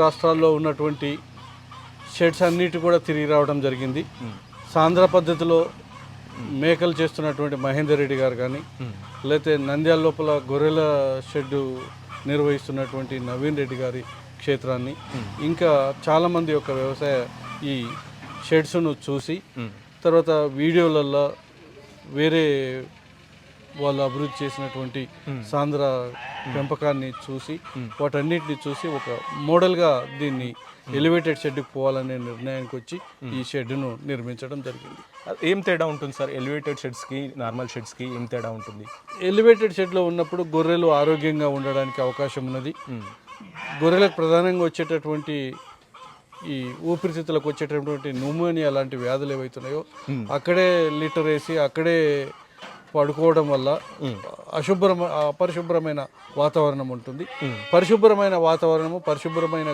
రాష్ట్రాల్లో ఉన్నటువంటి షెడ్స్ అన్నిటి కూడా తిరిగి రావడం జరిగింది. సాంద్ర పద్ధతిలో మేకలు చేస్తున్నటువంటి మహేందర్ రెడ్డి గారు కానీ, లేకపోతే నంద్యాల లోపల గొర్రెల షెడ్డు నిర్వహిస్తున్నటువంటి నవీన్ రెడ్డి గారి క్షేత్రాన్ని, ఇంకా చాలామంది యొక్క వ్యవసాయ ఈ షెడ్స్ను చూసి తర్వాత వీడియోలలో వేరే వాళ్ళు అభివృద్ధి చేసినటువంటి సాంద్ర పెంపకాన్ని చూసి వాటన్నిటిని చూసి ఒక మోడల్గా దీన్ని ఎలివేటెడ్ షెడ్కి పోవాలనే నిర్ణయానికి వచ్చి ఈ షెడ్ను నిర్మించడం జరిగింది. ఏం తేడా ఉంటుంది సార్? ఎలివేటెడ్ షెడ్స్కి నార్మల్ షెడ్స్కి ఏం తేడా ఉంటుంది? ఎలివేటెడ్ షెడ్లో ఉన్నప్పుడు గొర్రెలు ఆరోగ్యంగా ఉండడానికి అవకాశం ఉన్నది. గొర్రెలకు ప్రధానంగా వచ్చేటటువంటి ఈ ఊపిరితిత్తులకు వచ్చేటటువంటి న్యూమోనియా లాంటి వ్యాధులు ఏవైతున్నాయో అక్కడే లీటర్ వేసి అక్కడే పడుకోవడం వల్ల అపరిశుభ్రమైన వాతావరణం ఉంటుంది. పరిశుభ్రమైన వాతావరణము, పరిశుభ్రమైన